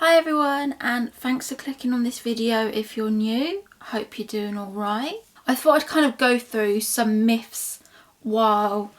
Hi everyone, and thanks for clicking on this video if you're new. Hope you're doing alright. I thought I'd kind of go through some myths while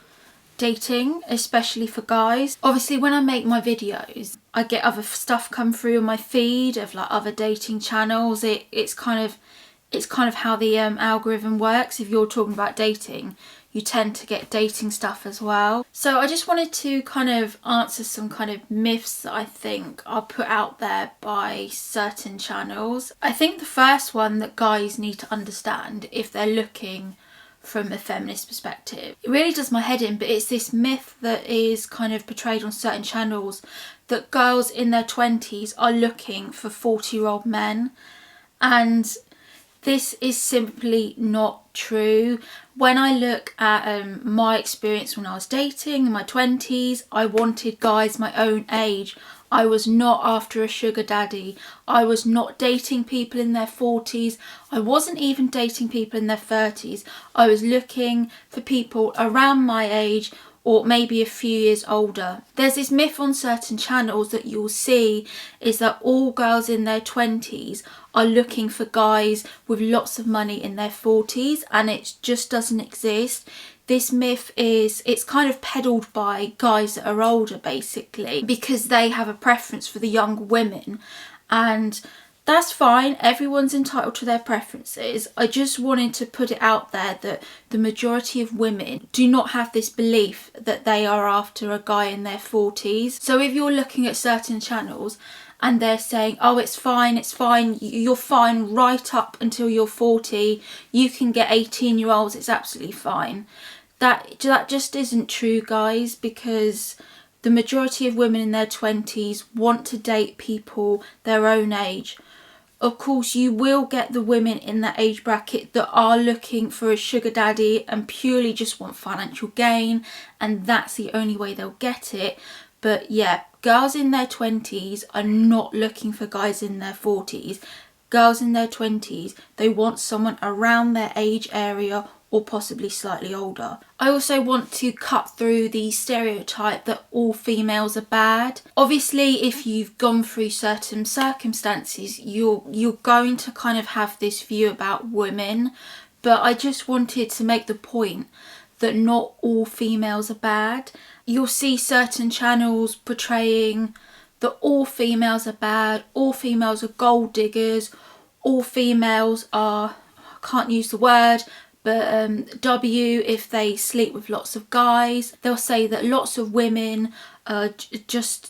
dating, especially for guys. Obviously when I make my videos, I get other stuff come through on my feed of like other dating channels. It's kind of how the algorithm works. If you're talking about dating, you tend to get dating stuff as well. So I just wanted to kind of answer some kind of myths that I think are put out there by certain channels. I think the first one that guys need to understand if they're looking from a feminist perspective, it really does my head in, but it's this myth that is kind of portrayed on certain channels that girls in their 20s are looking for 40-year-old men, and this is simply not true. When I look at my experience when I was dating in my 20s, I wanted guys my own age. I was not after a sugar daddy. I was not dating people in their 40s. I wasn't even dating people in their 30s. I was looking for people around my age or maybe a few years older. There's this myth on certain channels that you'll see is that all girls in their 20s are looking for guys with lots of money in their 40s, and it just doesn't exist. This myth it's kind of peddled by guys that are older basically because they have a preference for the younger women, and that's fine, everyone's entitled to their preferences. I just wanted to put it out there that the majority of women do not have this belief that they are after a guy in their 40s. So if you're looking at certain channels and they're saying, oh, it's fine, you're fine right up until you're 40, you can get 18-year-olds, it's absolutely fine. That just isn't true, guys, because the majority of women in their 20s want to date people their own age. Of course, you will get the women in that age bracket that are looking for a sugar daddy and purely just want financial gain, and that's the only way they'll get it. But yeah, girls in their 20s are not looking for guys in their 40s. Girls in their 20s, they want someone around their age area or possibly slightly older. I also want to cut through the stereotype that all females are bad. Obviously, if you've gone through certain circumstances, you're going to kind of have this view about women, but I just wanted to make the point that not all females are bad. You'll see certain channels portraying that all females are bad, all females are gold diggers, all females are, I can't use the word, but W if they sleep with lots of guys. They'll say that lots of women are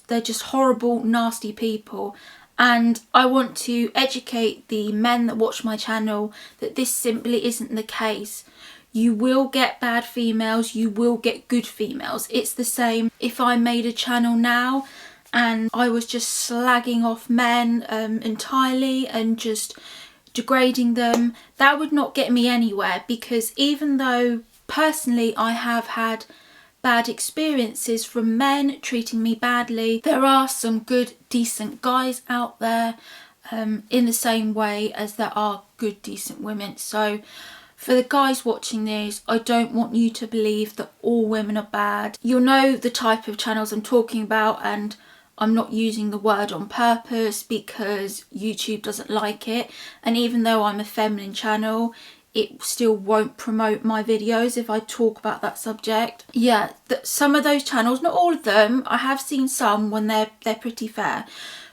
they're just horrible, nasty people. And I want to educate the men that watch my channel that this simply isn't the case. You will get bad females, you will get good females. It's the same if I made a channel now and I was just slagging off men entirely and just degrading them. That would not get me anywhere, because even though personally I have had bad experiences from men treating me badly, there are some good decent guys out there in the same way as there are good decent women. So for the guys watching this, I don't want you to believe that all women are bad. You'll know the type of channels I'm talking about, and I'm not using the word on purpose because YouTube doesn't like it. And even though I'm a feminine channel, it still won't promote my videos if I talk about that subject. Yeah, some of those channels, not all of them, I have seen some when they're pretty fair,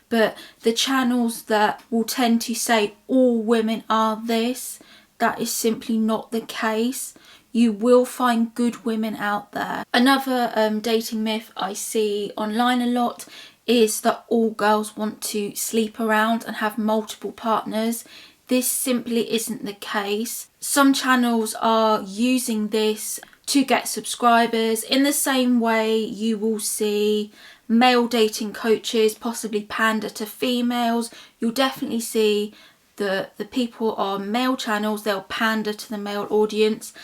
but the channels that will tend to say all women are this, that is simply not the case. You will find good women out there. Another dating myth I see online a lot is that all girls want to sleep around and have multiple partners. This simply isn't the case. Some channels are using this to get subscribers in the same way you will see male dating coaches possibly pander to females. You'll definitely see the people on male channels, they'll pander to the male audience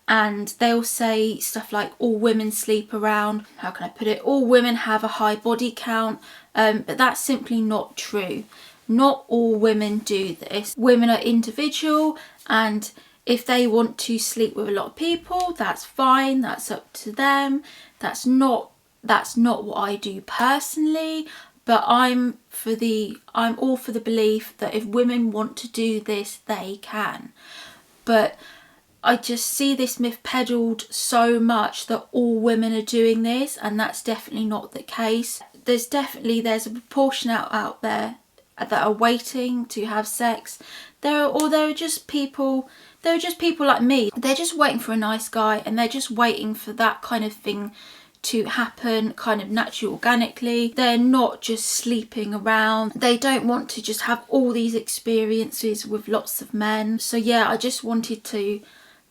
and they'll say stuff like all women sleep around, how can I put it, all women have a high body count, but that's simply not true. Not all women do this. Women are individual, and if they want to sleep with a lot of people, that's fine, that's up to them. That's not what I do personally, But I'm all for the belief that if women want to do this, they can. But I just see this myth peddled so much that all women are doing this, and that's definitely not the case. There's a proportion out there that are waiting to have sex. There are just people like me. They're just waiting for a nice guy, and they're just waiting for that kind of thing to happen kind of naturally, organically. They're not just sleeping around. They don't want to just have all these experiences with lots of men. So yeah, I just wanted to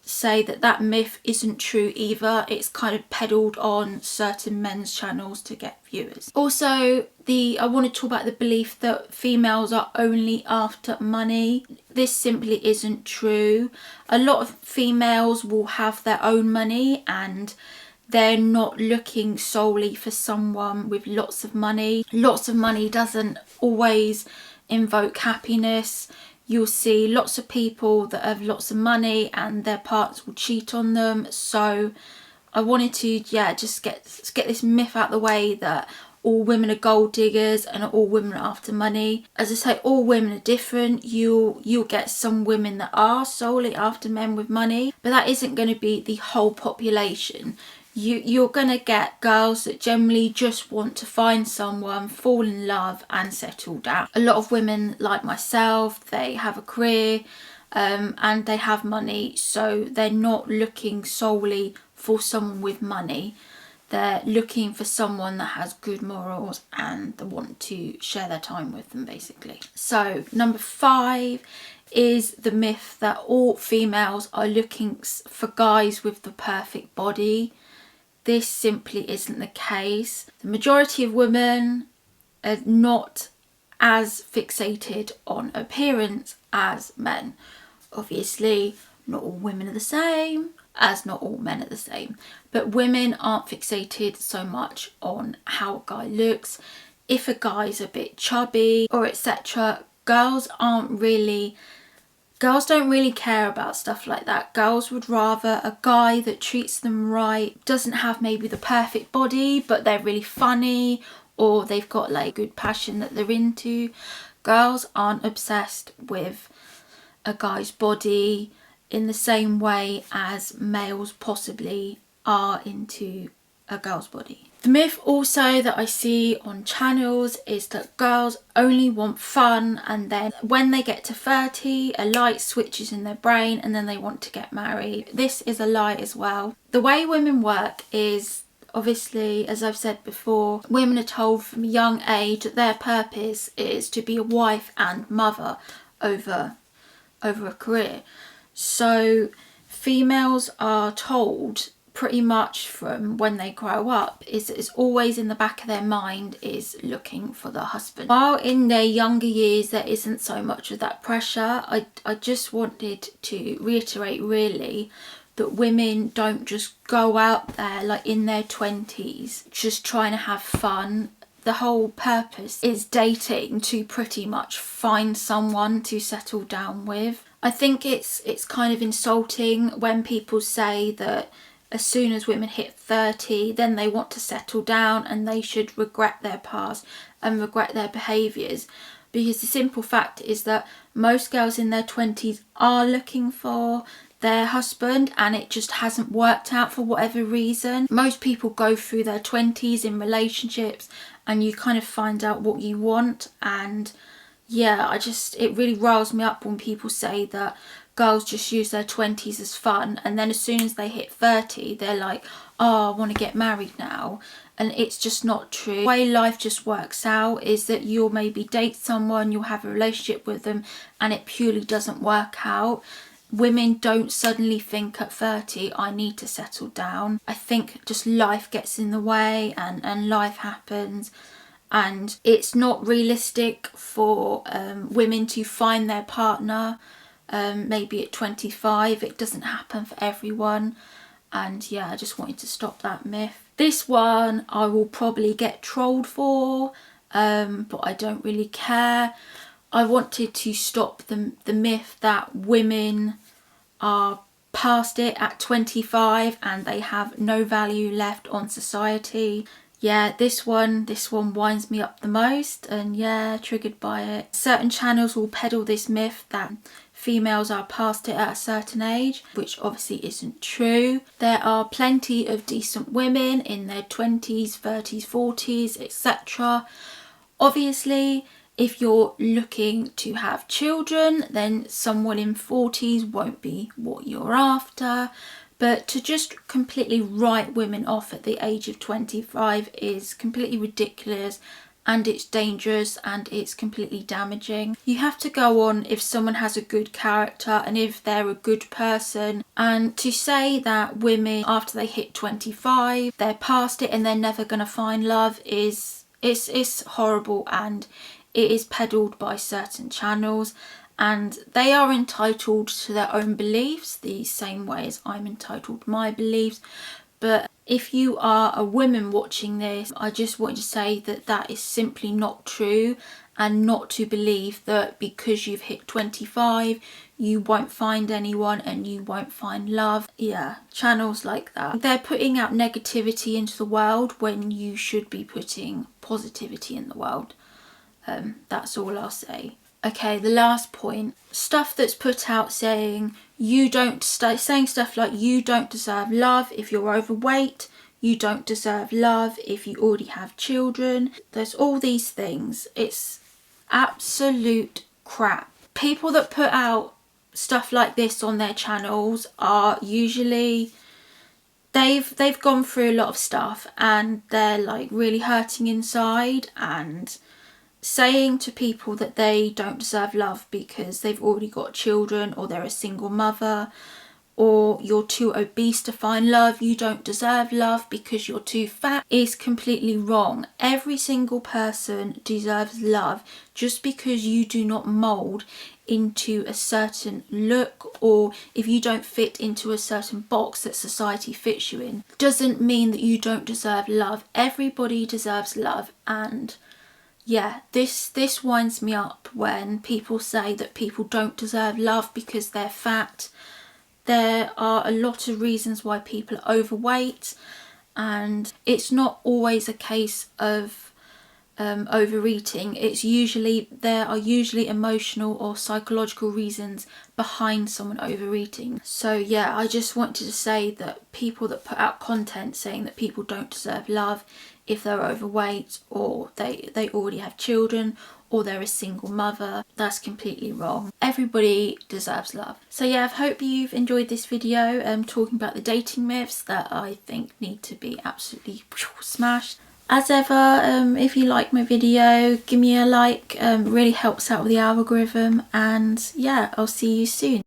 say that myth isn't true either. It's kind of peddled on certain men's channels to get viewers. Also, I want to talk about the belief that females are only after money. This simply isn't true. A lot of females will have their own money, and they're not looking solely for someone with lots of money. Lots of money doesn't always invoke happiness. You'll see lots of people that have lots of money and their partners will cheat on them. So I wanted to, just get this myth out of the way that all women are gold diggers and all women are after money. As I say, all women are different. You'll get some women that are solely after men with money, but that isn't going to be the whole population. You're going to get girls that generally just want to find someone, fall in love and settle down. A lot of women like myself, they have a career and they have money, so they're not looking solely for someone with money. They're looking for someone that has good morals and they want to share their time with them, basically. So number 5 is the myth that all females are looking for guys with the perfect body. This simply isn't the case. The majority of women are not as fixated on appearance as men. Obviously, not all women are the same, as not all men are the same. But women aren't fixated so much on how a guy looks. If a guy's a bit chubby or etc., girls don't really care about stuff like that. Girls would rather a guy that treats them right, doesn't have maybe the perfect body, but they're really funny, or they've got like good passion that they're into. Girls aren't obsessed with a guy's body in the same way as males possibly are into a girl's body. The myth also that I see on channels is that girls only want fun, and then when they get to 30, a light switches in their brain and then they want to get married. This is a lie as well. The way women work is, obviously, as I've said before, women are told from a young age that their purpose is to be a wife and mother over a career. So females are told pretty much from when they grow up is always in the back of their mind is looking for the husband. While in their younger years there isn't so much of that pressure, I just wanted to reiterate really that women don't just go out there like in their 20s just trying to have fun. The whole purpose is dating to pretty much find someone to settle down with. I think it's kind of insulting when people say that as soon as women hit 30, then they want to settle down and they should regret their past and regret their behaviours. Because the simple fact is that most girls in their 20s are looking for their husband and it just hasn't worked out for whatever reason. Most people go through their 20s in relationships and you kind of find out what you want, and yeah, it really riles me up when people say that girls just use their 20s as fun and then as soon as they hit 30 they're like, oh, I want to get married now. And it's just not true. The way life just works out is that you'll maybe date someone, you'll have a relationship with them and it purely doesn't work out. Women don't suddenly think at 30, I need to settle down. I think just life gets in the way and life happens. And it's not realistic for women to find their partner maybe at 25. It doesn't happen for everyone. And yeah, I just wanted to stop that myth. This one I will probably get trolled for, but I don't really care. I wanted to stop the myth that women are past it at 25 and they have no value left on society. yeah, this one winds me up the most, and yeah, triggered by it. Certain channels will peddle this myth that females are past it at a certain age, which obviously isn't true. There are plenty of decent women in their 20s, 30s, 40s, etc. Obviously, if you're looking to have children, then someone in 40s won't be what you're after. But to just completely write women off at the age of 25 is completely ridiculous, and it's dangerous, and it's completely damaging. You have to go on if someone has a good character and if they're a good person. And to say that women after they hit 25, they're past it and they're never going to find love is it's horrible, and it is peddled by certain channels. And they are entitled to their own beliefs the same way as I'm entitled to my beliefs. But if you are a woman watching this, I just want to say that that is simply not true, and not to believe that because you've hit 25 you won't find anyone and you won't find love. Yeah, channels like that, they're putting out negativity into the world when you should be putting positivity in the world. That's all I'll say. Okay, the last point, stuff that's put out saying saying stuff like you don't deserve love if you're overweight, you don't deserve love if you already have children. There's all these things. It's absolute crap. People that put out stuff like this on their channels are usually they've gone through a lot of stuff and they're like really hurting inside, and saying to people that they don't deserve love because they've already got children, or they're a single mother, or you're too obese to find love, you don't deserve love because you're too fat, is completely wrong. Every single person deserves love. Just because you do not mould into a certain look, or if you don't fit into a certain box that society fits you in, doesn't mean that you don't deserve love. Everybody deserves love. And yeah, this winds me up when people say that people don't deserve love because they're fat. There are a lot of reasons why people are overweight, and it's not always a case of overeating. There are usually emotional or psychological reasons behind someone overeating. So yeah, I just wanted to say that people that put out content saying that people don't deserve love if they're overweight, or they already have children, or they're a single mother, that's completely wrong. Everybody deserves love. So yeah, I hope you've enjoyed this video talking about the dating myths that I think need to be absolutely smashed. As ever, if you like my video, give me a like, really helps out with the algorithm, and yeah, I'll see you soon.